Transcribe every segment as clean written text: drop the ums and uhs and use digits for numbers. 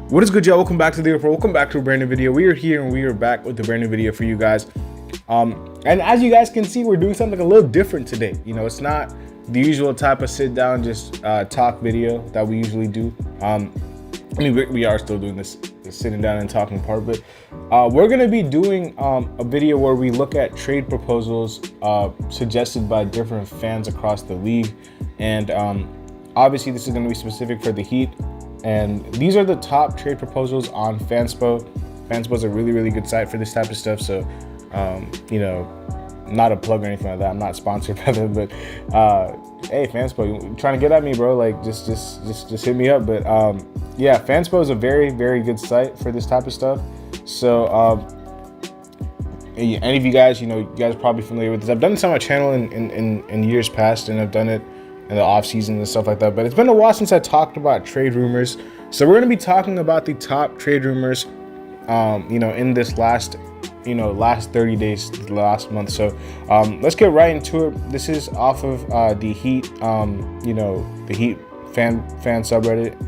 What is good, y'all? Welcome back to the Pro. Welcome back to a brand new video. We are here and we are back with a brand new video for you guys. And as you guys can see, we're doing something a little different today. You know, it's not the usual type of sit down, just talk video that we usually do. I mean, we are still doing this sitting down and talking part, but we're gonna be doing a video where we look at trade proposals suggested by different fans across the league, and obviously this is gonna be specific for the Heat. And these are the top trade proposals on Fanspo. Fanspo is a really good site for this type of stuff. So, you know, not a plug or anything like that. I'm not sponsored by them, but hey, Fanspo, you trying to get at me, bro? Like, just hit me up. But yeah, Fanspo is a very good site for this type of stuff. So, any of you guys, you guys are probably familiar with this. I've done this on my channel in years past, and I've done it in the off season and stuff like that, but it's been a while since I talked about trade rumors. So we're going to be talking about the top trade rumors, in this last 30 days, last month. So let's get right into it. This is off of the Heat, the Heat fan subreddit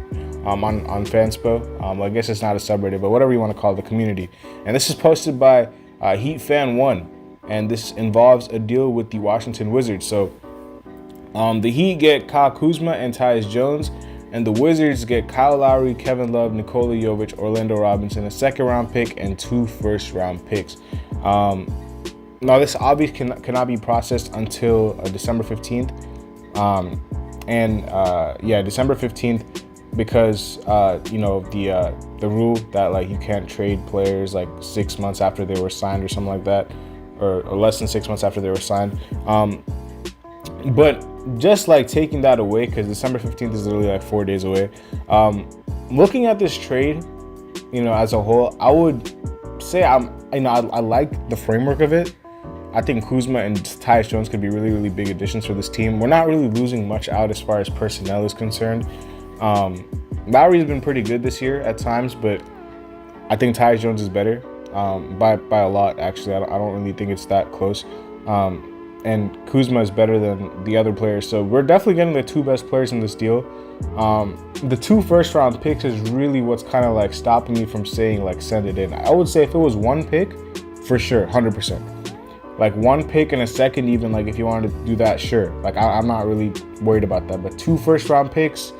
on Fanspo. I guess it's not a subreddit, but whatever you want to call it, the community. And this is posted by Heat Fan 1, and this involves a deal with the Washington Wizards. So the Heat get Kyle Kuzma and Tyus Jones, and the Wizards get Kyle Lowry, Kevin Love, Nikola Jovic, Orlando Robinson, a second-round pick, and 2 first-round picks. Now, this obviously cannot be processed until December 15th. December 15th, because the rule that like you can't trade players like 6 months after they were signed or something like that, or less than 6 months after they were signed. But just like taking that away, because December 15th is literally like 4 days away. Looking at this trade, as a whole, I would say I like the framework of it. I think Kuzma and Tyus Jones could be really big additions for this team. We're not really losing much out as far as personnel is concerned. Lowry's been pretty good this year at times, but I think Tyus Jones is better by a lot, actually. I don't really think it's that close. And Kuzma is better than the other players. So we're definitely getting the 2 best players in this deal. The 2 first-round picks is really what's kind of like stopping me from saying like send it in. I would say if it was 1 pick, for sure, 100%. Like 1 pick and a second, even like if you wanted to do that, sure. Like I'm not really worried about that. But 2 first-round picks,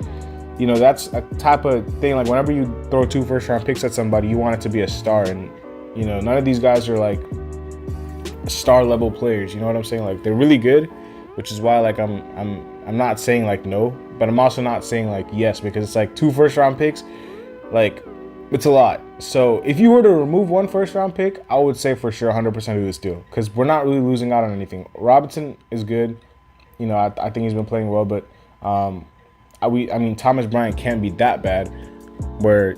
that's a type of thing. Like whenever you throw 2 first-round picks at somebody, you want it to be a star. And none of these guys are like star level players, you know what I'm saying? Like they're really good, which is why like I'm not saying like no, but I'm also not saying like yes, because it's like 2 first-round picks, like it's a lot. So if you were to remove 1 first-round pick, I would say for sure 100% do this deal, because we're not really losing out on anything. Robinson is good, I think he's been playing well, but I mean Thomas Bryant can't be that bad where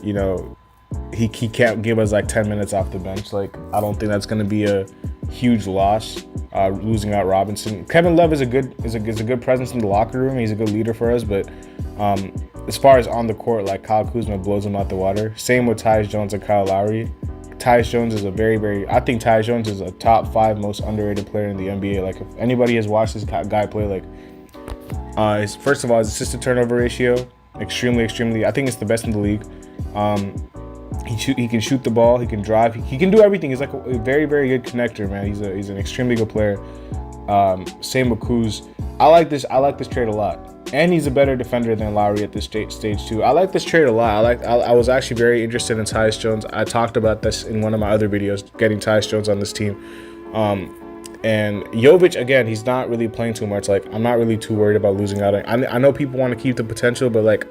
he can't give us like 10 minutes off the bench. Like I don't think that's going to be a huge loss, losing out Robinson. Kevin Love is a good presence in the locker room. He's a good leader for us, but as far as on the court, like Kyle Kuzma blows him out the water. Same with Tyus Jones and Kyle Lowry. Tyus Jones is I think Tyus Jones is a top 5 most underrated player in the NBA. Like if anybody has watched this guy play, like first of all, his assist to turnover ratio, extremely, I think it's the best in the league. He can shoot the ball, he can drive, he can do everything. He's like a very good connector, man. He's an extremely good player. Same with Kuz. I like this trade a lot, and he's a better defender than Lowry at this stage too. I like this trade a lot. I was actually very interested in Tyus Jones. I talked about this in one of my other videos, getting Tyus Jones on this team. And Jovic, again, he's not really playing too much. Like I'm not really too worried about losing out. I know people want to keep the potential, but like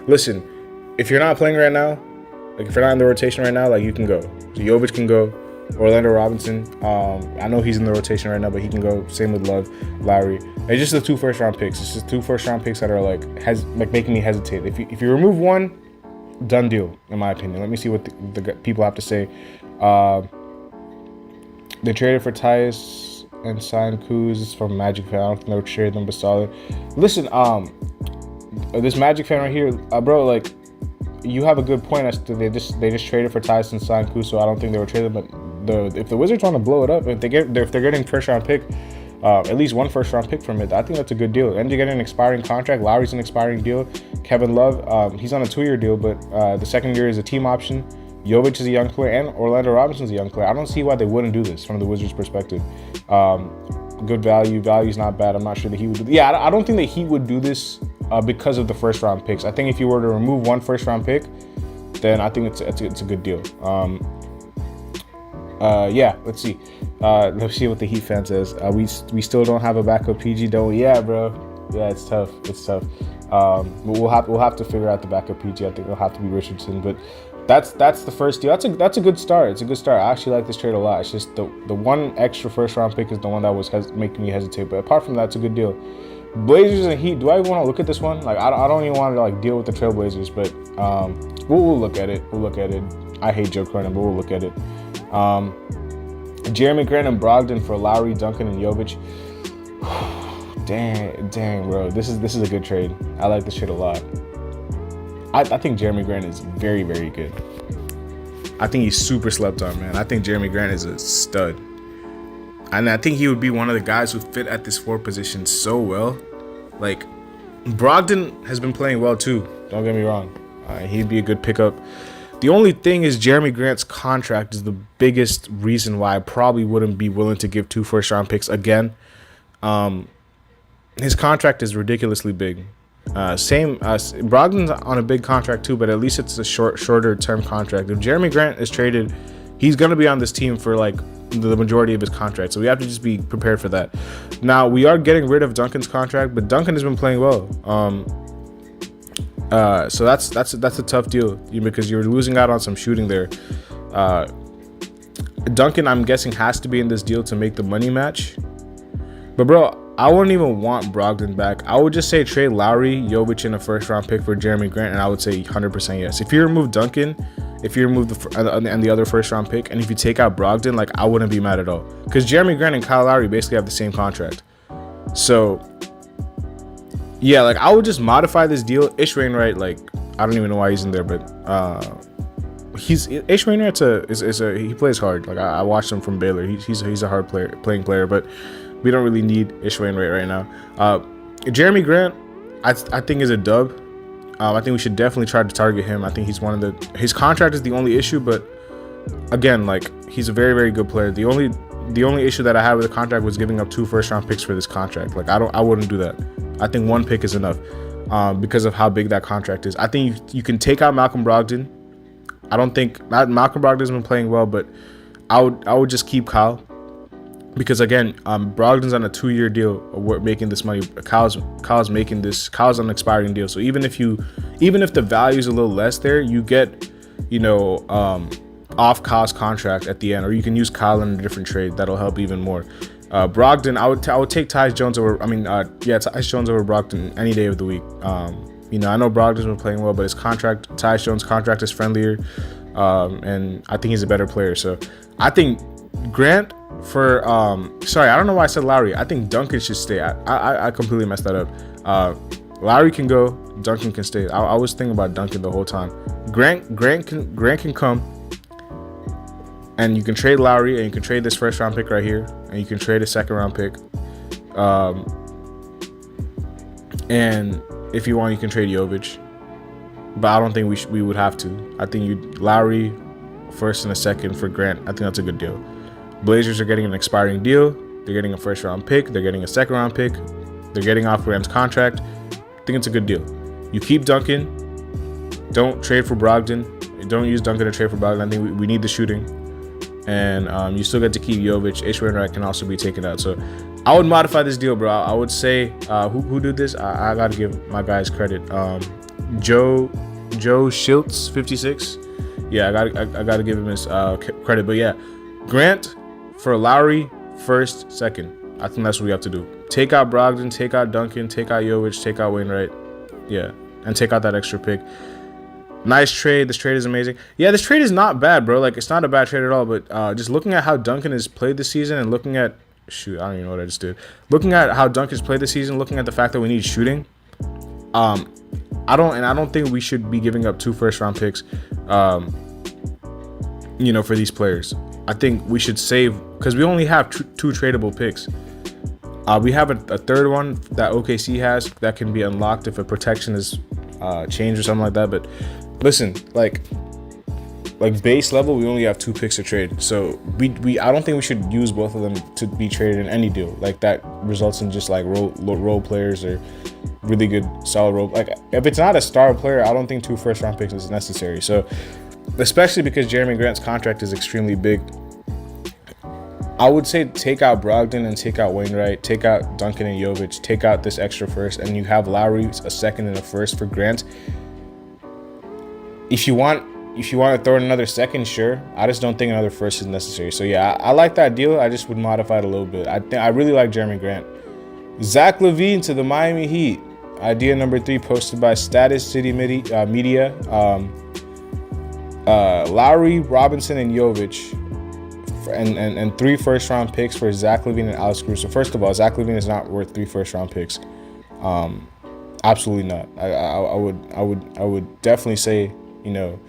listen, if you're not playing right now, like if you're not in the rotation right now, like you can go. So Jovic can go. Orlando Robinson, I know he's in the rotation right now, but he can go. Same with Love, Lowry. It's just the 2 first-round picks. It's just 2 first-round picks that are like making me hesitate. If you remove 1, done deal, in my opinion. Let me see what the people have to say. They traded for Tyus and signed Kuz. It's from Magic Fan. I don't think they would trade them, but solid. Listen, this Magic Fan right here, bro, like, you have a good point as to they just traded for Tyus and signed Kuz, so I don't think they were traded. But if the Wizards want to blow it up, if they're getting first-round pick, at least 1 first-round pick from it, I think that's a good deal. And you get an expiring contract. Lowry's an expiring deal. Kevin Love, he's on a 2-year deal, but the second year is a team option. Jovic is a young player, and Orlando Robinson's a young player. I don't see why they wouldn't do this from the Wizards' perspective. Good value. Value's not bad. I'm not sure that he would do. Yeah, I don't think that he would do this because of the first-round picks. I think if you were to remove one first-round pick, then I think it's a good deal. Yeah, let's see. Let's see what the Heat fan says. We still don't have a backup PG, don't we? Yeah, bro. Yeah, it's tough. But we'll have to figure out the backup PG. I think it'll have to be Richardson. But that's the first deal. That's a good start. It's a good start. I actually like this trade a lot. It's just the one extra first round pick is the one that was making me hesitate. But apart from that, it's a good deal. Blazers and Heat. Do I even want to look at this one? Like I don't even want to like deal with the Trailblazers. But we'll look at it. I hate Joe Cronin, but we'll look at it. Jeremy Grant and Brogdon for Lowry, Duncan, and Jovic. Dang, bro. This is a good trade. I like this trade a lot. I think Jeremy Grant is very, very good. I think he's super slept on, man. I think Jeremy Grant is a stud. And I think he would be one of the guys who fit at this 4 position so well. Like, Brogdon has been playing well too. Don't get me wrong. He'd be a good pickup. The only thing is Jeremy Grant's contract is the biggest reason why I probably wouldn't be willing to give 2 first-round picks again. His contract is ridiculously big. Brogdon's on a big contract too, but at least it's a shorter term contract. If Jeremy Grant is traded, he's going to be on this team for like the majority of his contract. So we have to just be prepared for that. Now, we are getting rid of Duncan's contract, but Duncan has been playing well. So that's a tough deal because you're losing out on some shooting there. Duncan, I'm guessing, has to be in this deal to make the money match. But bro, I wouldn't even want Brogdon back. I would just say trade Lowry, Jovic, and a first-round pick for Jeremy Grant, and I would say 100% yes. If you remove Duncan, if you remove the other first-round pick, and if you take out Brogdon, like I wouldn't be mad at all because Jeremy Grant and Kyle Lowry basically have the same contract. So yeah, like I would just modify this deal. Ish Wainwright, like I don't even know why he's in there, but Ish Wainwright's he plays hard. Like I watched him from Baylor. He's a hard playing player, but we don't really need Ish Wainwright right now. Jeremy Grant, I think is a dub. I think we should definitely try to target him. I think he's his contract is the only issue, but again, like he's a very, very good player. The only issue that I had with the contract was giving up 2 first-round picks for this contract. Like I wouldn't do that. I think 1 pick is enough because of how big that contract is. I think you can take out Malcolm Brogdon. I don't think Malcolm Brogdon's been playing well, but I would just keep Kyle because again, Brogdon's on a 2-year deal. We're making this money. Kyle's making this. Kyle's on an expiring deal. So even if the value is a little less there, you get off Kyle's contract at the end, or you can use Kyle in a different trade. That'll help even more. Brogdon, I would take Tyus Jones over. Tyus Jones over Brogdon any day of the week. I know Brogdon's been playing well, but Tyus Jones' contract is friendlier, and I think he's a better player. So I think Grant for sorry, I don't know why I said Lowry. I think Duncan should stay. I completely messed that up. Lowry can go, Duncan can stay. I was thinking about Duncan the whole time. Grant can come. And you can trade Lowry, and you can trade this first-round pick right here, and you can trade a second-round pick. And if you want, you can trade Jovic. But I don't think we would have to. I think Lowry, first and a second for Grant. I think that's a good deal. Blazers are getting an expiring deal. They're getting a first-round pick. They're getting a second-round pick. They're getting off Grant's contract. I think it's a good deal. You keep Duncan. Don't trade for Brogdon. Don't use Duncan to trade for Brogdon. I think we need the shooting. And you still get to keep Jovic. Ish Wainwright can also be taken out. So I would modify this deal, bro. I would say who did this? I gotta give my guys credit. Joe Schiltz 56. Yeah, I gotta give him his credit. But yeah, Grant for Lowry first, second. I think that's what we have to do. Take out Brogdon, take out Duncan, take out Jovic, take out Wainwright. Yeah, and take out that extra pick. Nice trade. This trade is amazing. Yeah, this trade is not bad, bro. Like, it's not a bad trade at all. But just looking at how Duncan has played this season and looking at... Shoot, I don't even know what I just did. Looking at how Duncan's played this season, looking at the fact that we need shooting, I don't think we should be giving up 2 first-round picks, for these players. I think we should save... Because we only have 2 tradable picks. We have a third one that OKC has that can be unlocked if a protection is change or something like that. But listen, like base level, we only have 2 picks to trade. So I don't think we should use both of them to be traded in any deal. Like that results in just like role players or really good solid role. Like if it's not a star player, I don't think 2 first-round picks is necessary. So especially because Jeremy Grant's contract is extremely big, I would say take out Brogdon and take out Wainwright, take out Duncan and Jovic, take out this extra first, and you have Lowry, a second and a first for Grant. If you want to throw in another second, sure. I just don't think another first is necessary. So yeah, I like that deal. I just would modify it a little bit. I really like Jeremy Grant. Zach LaVine to the Miami Heat. Idea number 3 posted by Status City Media. Lowry, Robinson, and Jovic, and 3 first-round picks for Zach LaVine and Alex Caruso. First of all, Zach LaVine is not worth 3 first-round picks. Absolutely not. I would definitely say, you know,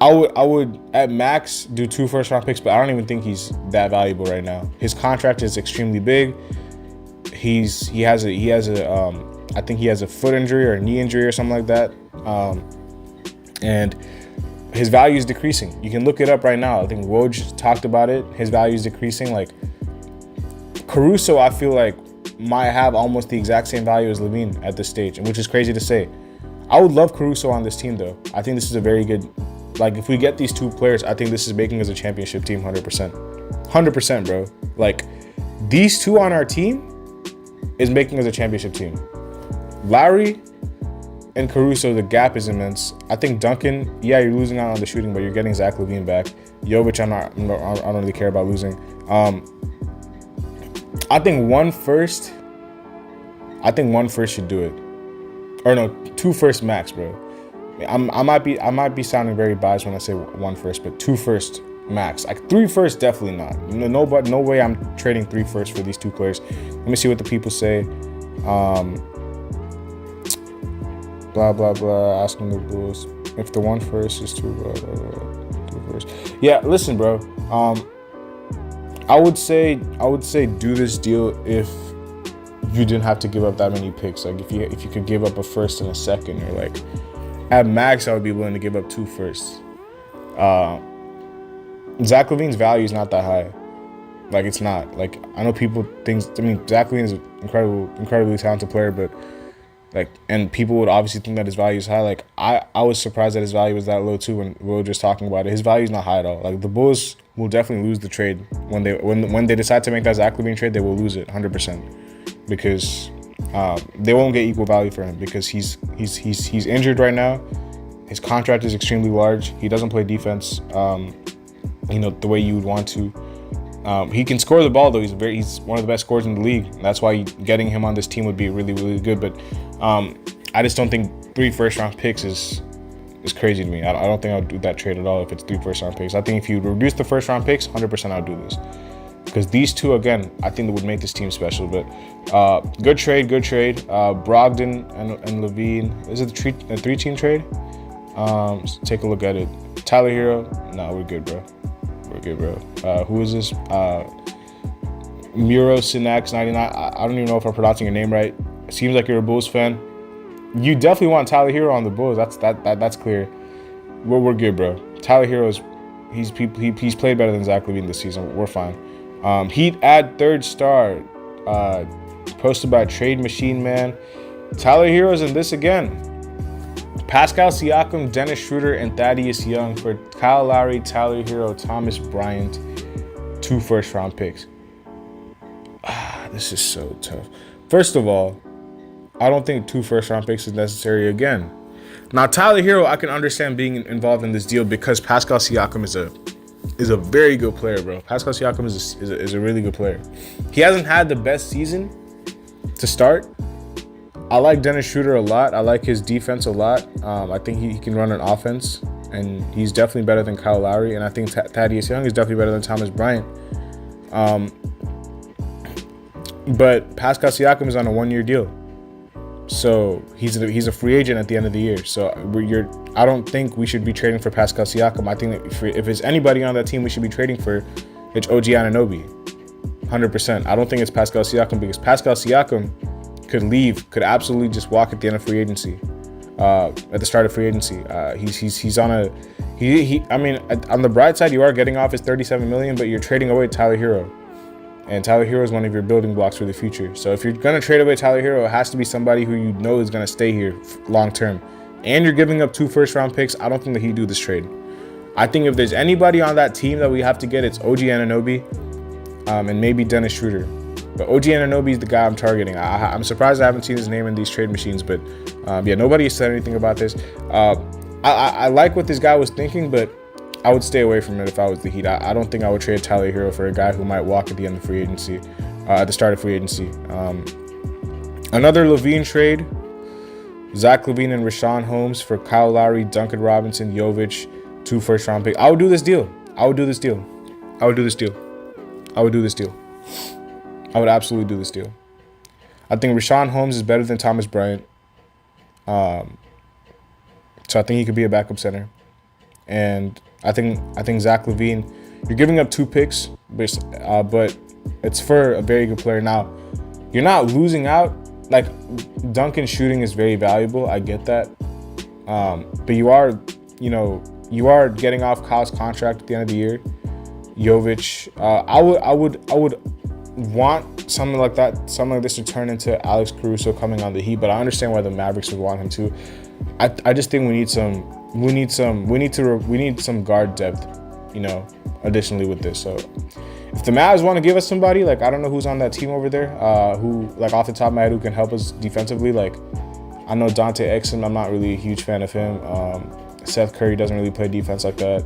I would at max do 2 first-round picks, but I don't even think he's that valuable right now. His contract is extremely big. He has a I think he has a foot injury or a knee injury or something like that, and his value is decreasing. You can look it up right now. I think Woj talked about it. His value is decreasing. Like Caruso, I feel like might have almost the exact same value as LaVine at this stage, and which is crazy to say. I would love Caruso on this team though. I think this is a very good. Like if we get these 2 players, I think this is making us a championship team 100%. 100%, bro. Like these 2 on our team is making us a championship team. Lowry and Caruso, the gap is immense. I think Duncan, yeah, you're losing out on the shooting, but you're getting Zach LaVine back. Jovic, I don't really care about losing. I think one first should do it. Or no, 2 first max, bro. I might be sounding very biased when I say 1 first, but 2 first max. Like 3 first, definitely not. No way I'm trading 3 first for these 2 players. Let me see what the people say. Blah blah blah. Asking the Bulls if the 1 first is 2 blah blah blah. 2 first. Yeah, listen, bro. I would say do this deal if you didn't have to give up that many picks. Like if you could give up a first and a second, or like at max, I would be willing to give up 2 firsts. Zach LaVine's value is not that high. Like it's not. Like I know people think. I mean, Zach LaVine is an incredibly talented player, but like, and people would obviously think that his value is high. Like I was surprised that his value was that low too when we were just talking about it. His value is not high at all. Like the Bulls will definitely lose the trade when they decide to make that Zach LaVine trade. They will lose it 100% because they won't get equal value for him because he's injured right now. His contract is extremely large. He doesn't play defense, the way you would want to. He can score the ball though. He's one of the best scorers in the league. That's why getting him on this team would be really, really good. But I just don't think 3 first-round picks is crazy to me. I don't think I would do that trade at all if it's 3 first-round picks. I think if you reduce the first-round picks, 100% I would do this. Because these 2, again, I think that would make this team special. But good trade. Brogdon and LaVine. Is it a 3-team trade? Let's take a look at it. Tyler Hero. No, we're good, bro. Who is this? Muro Sinax 99. I don't even know if I'm pronouncing your name right. It seems like you're a Bulls fan. You definitely want Tyler Hero on the Bulls. That's clear. We're good, bro. Tyler Hero's he's played better than Zach LaVine this season. We're fine. Heat add 3rd star. Posted by Trade Machine Man. Tyler Hero's in this again. Pascal Siakam, Dennis Schroeder, and Thaddeus Young for Kyle Lowry, Tyler Hero, Thomas Bryant, 2 first-round picks. This is so tough. First of all, I don't think 2 first-round picks is necessary again. Now, Tyler Hero, I can understand being involved in this deal because Pascal Siakam is a very good player, bro. Pascal Siakam is a really good player. He hasn't had the best season to start. I like Dennis Schroeder a lot. I like his defense a lot. I think he can run an offense, and he's definitely better than Kyle Lowry. And I think Thaddeus Young is definitely better than Thomas Bryant. But Pascal Siakam is on a 1-year deal, so he's a free agent at the end of the year. So I don't think we should be trading for Pascal Siakam. I think that if it's anybody on that team, we should be trading for it's OG Anunoby, 100%. I don't think it's Pascal Siakam because Pascal Siakam could absolutely just walk at the end of free agency. at the start of free agency. He's on a I mean, on the bright side, you are getting off his $37 million, but you're trading away Tyler Hero, and Tyler Hero is one of your building blocks for the future. So if you're gonna trade away Tyler Hero, it has to be somebody who you know is gonna stay here long term. And you're giving up 2 first-round picks. I don't think that he'd do this trade. I think if there's anybody on that team that we have to get, it's OG Anunoby, and maybe Dennis Schroeder. But OG Anunoby is the guy I'm targeting. I'm surprised I haven't seen his name in these trade machines, but yeah, nobody has said anything about this. I like what this guy was thinking, but I would stay away from it if I was the Heat. I don't think I would trade Tyler Hero for a guy who might walk at the end of free agency, at the start of free agency. Another LaVine trade. Zach LaVine and Rashawn Holmes for Kyle Lowry, Duncan Robinson, Jovic, 2 first-round picks. I would do this deal. I would absolutely do this deal. I think Rashawn Holmes is better than Thomas Bryant. So I think he could be a backup center. And I think Zach LaVine, you're giving up 2 picks, but it's for a very good player. Now, you're not losing out. Like, Duncan's shooting is very valuable. I get that. But you are getting off Kyle's contract at the end of the year. Jovic, I would want something like this to turn into Alex Caruso coming on the Heat, but I understand why the Mavericks would want him to. I just think we need some guard depth, additionally with this. So if the Mavs want to give us somebody, like, I don't know who's on that team over there, who, like, off the top of my head, who can help us defensively. Like, I know Dante Exum, I'm not really a huge fan of him. Seth Curry doesn't really play defense like that.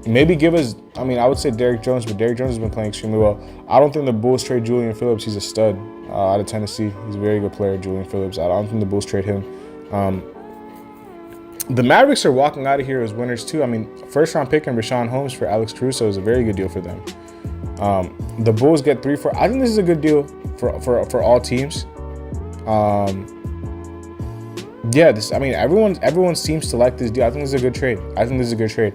Maybe give us, I would say Derrick Jones, but Derrick Jones has been playing extremely well. I don't think the Bulls trade Julian Phillips. He's a stud out of Tennessee. He's a very good player, Julian Phillips. I don't think the Bulls trade him. The Mavericks are walking out of here as winners too. First-round pick and Rashawn Holmes for Alex Caruso is a very good deal for them. The Bulls get 3 for. I think this is a good deal for all teams. Yeah, everyone seems to like this deal. I think this is a good trade.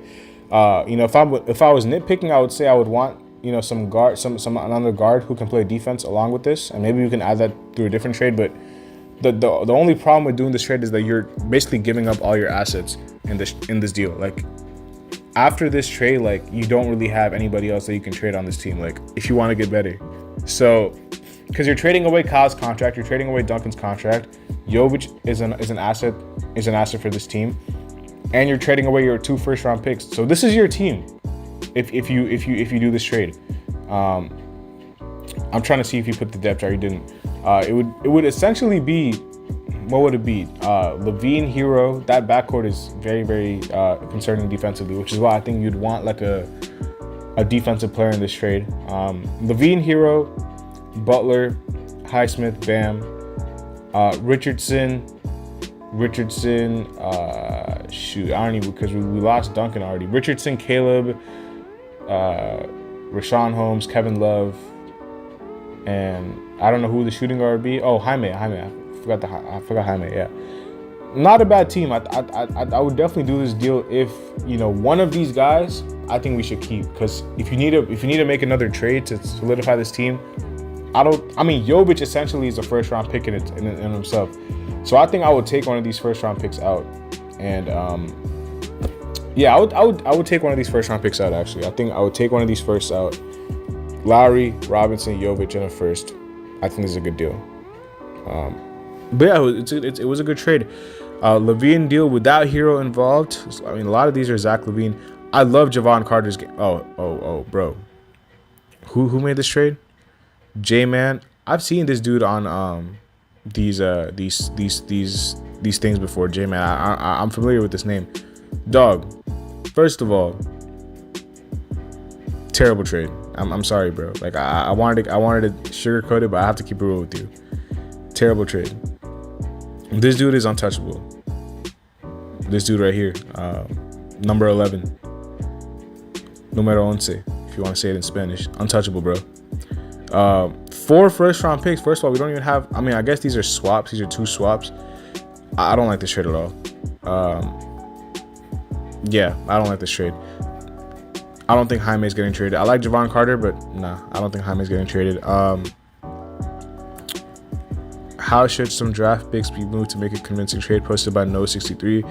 If I was nitpicking, I would say I would want another guard who can play defense along with this, and maybe we can add that through a different trade. But the only problem with doing this trade is that you're basically giving up all your assets in this deal. Like, after this trade, like, you don't really have anybody else that you can trade on this team, like, if you want to get better. So, because you're trading away Kyle's contract, you're trading away Duncan's contract. Jovic is an asset for this team, and you're trading away your 2 first-round picks. So this is your team if you do this trade. I'm trying to see if you put the depth chart. You didn't. It would essentially be, what would it be? LaVine, Hero. That backcourt is very, very concerning defensively, which is why I think you'd want like a defensive player in this trade. LaVine, Hero, Butler, Highsmith, Bam, Richardson. Shoot, I don't even, because we lost Duncan already. Richardson, Caleb, Rashawn Holmes, Kevin Love, and I don't know who the shooting guard would be. Oh, Jaime. I forgot Jaime. Yeah, not a bad team. I would definitely do this deal if one of these guys. I think we should keep, because if you need to make another trade to solidify this team, Jovic essentially is a first round pick in himself. So I think I would take one of these first round picks out, and I would take one of these first round picks out. Actually, I think I would take one of these firsts out. Lowry, Robinson, Jovic in a first. I think this is a good deal. But yeah, it was a good trade. LaVine deal without Hero involved. A lot of these are Zach LaVine. I love Javon Carter's game. Oh, bro. Who made this trade? J-Man. I've seen this dude on these things before. J-Man. I'm familiar with this name. Dog. First of all, terrible trade. I'm sorry, bro. Like, I wanted to sugarcoat it, but I have to keep it real with you. Terrible trade. This dude is untouchable. This dude right here, number 11, numero 11, if you want to say it in Spanish. Untouchable, bro. 4 first-round picks. First of all, we don't even have. I guess these are swaps. These are 2 swaps. I don't like this trade at all. Yeah, I don't like this trade. I don't think Jaime's getting traded. I like Javon Carter, but nah, I don't think Jaime's getting traded. How should some draft picks be moved to make a convincing trade? Posted by No63.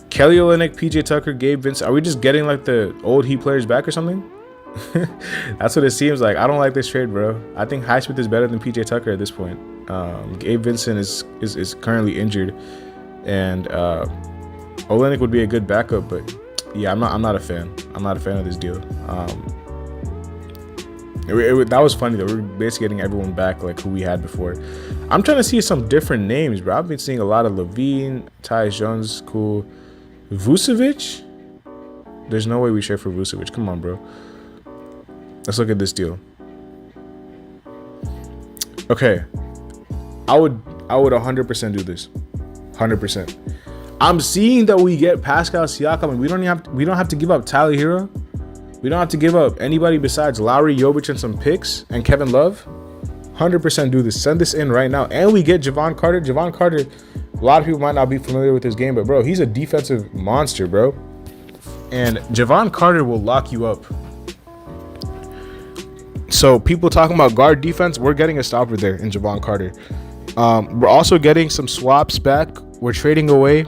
Kelly Olynyk, PJ Tucker, Gabe Vincent. Are we just getting like the old Heat players back or something? That's what it seems like. I don't like this trade, bro. I think Highsmith is better than PJ Tucker at this point. Gabe Vincent is currently injured, and Olynyk would be a good backup, but yeah, I'm not a fan. I'm not a fan of this deal. That was funny though. We're basically getting everyone back like who we had before. I'm trying to see some different names, bro. I've been seeing a lot of LaVine, Tyus Jones, cool. Vucevic? There's no way we trade for Vucevic. Come on, bro. Let's look at this deal. Okay, I would 100% do this. 100%. I'm seeing that we get Pascal Siakam, and we don't have to give up Tyler Hero. We don't have to give up anybody besides Lowry, Jovic, and some picks, and Kevin Love. 100% do this. Send this in right now, and we get Javon Carter. Javon Carter. A lot of people might not be familiar with his game, but bro, he's a defensive monster, bro. And Javon Carter will lock you up. So people talking about guard defense, we're getting a stopper there in Javon Carter. We're also getting some swaps back. We're trading away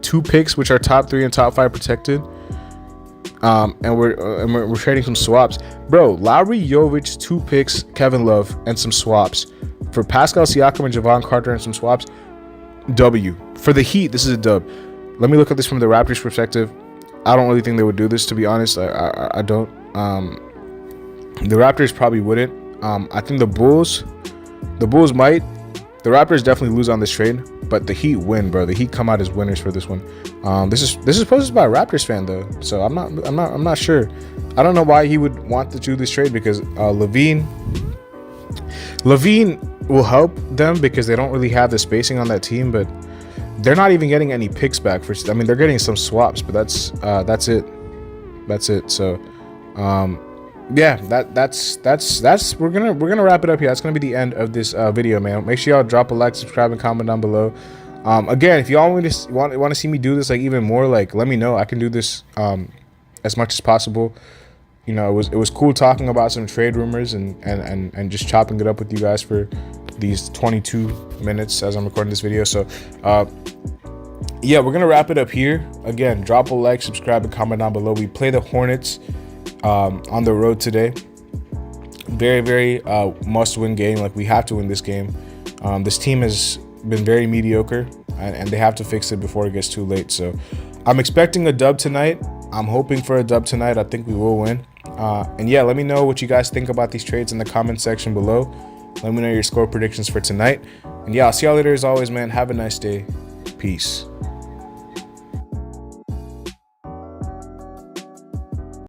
2 picks, which are top 3 and top 5 protected. And we're trading some swaps, bro. Lowry, Jovic, 2 picks, Kevin Love, and some swaps for Pascal Siakam and Javon Carter, and some swaps. W for the Heat. This is a dub. Let me look at this from the Raptors' perspective. I don't really think they would do this, to be honest. I don't. The Raptors probably wouldn't. I think the Bulls might. The Raptors definitely lose on this trade, but the Heat win, bro. The Heat come out as winners for this one. This is posted by a Raptors fan though, so I'm not sure. I don't know why he would want to do this trade, because LaVine will help them because they don't really have the spacing on that team, but they're not even getting any picks back for. I mean, they're getting some swaps, but that's it. So, yeah, that's we're gonna wrap it up here. That's gonna be the end of this video, man. Make sure y'all drop a like, subscribe, and comment down below. Again, if y'all want to see me do this like even more, like let me know. I can do this as much as possible. You know, it was cool talking about some trade rumors and just chopping it up with you guys for these 22 minutes as I'm recording this video. So yeah, we're gonna wrap it up here. Again, drop a like, subscribe, and comment down below. We play the Hornets on the road today. Very, very must-win game. Like, we have to win this game. This team has been very mediocre, and they have to fix it before it gets too late. So I'm expecting a dub tonight. I'm hoping for a dub tonight. I think we will win. And yeah, let me know what you guys think about these trades in the comment section below. Let me know your score predictions for tonight. And yeah, I'll see y'all later as always, man. Have a nice day. Peace.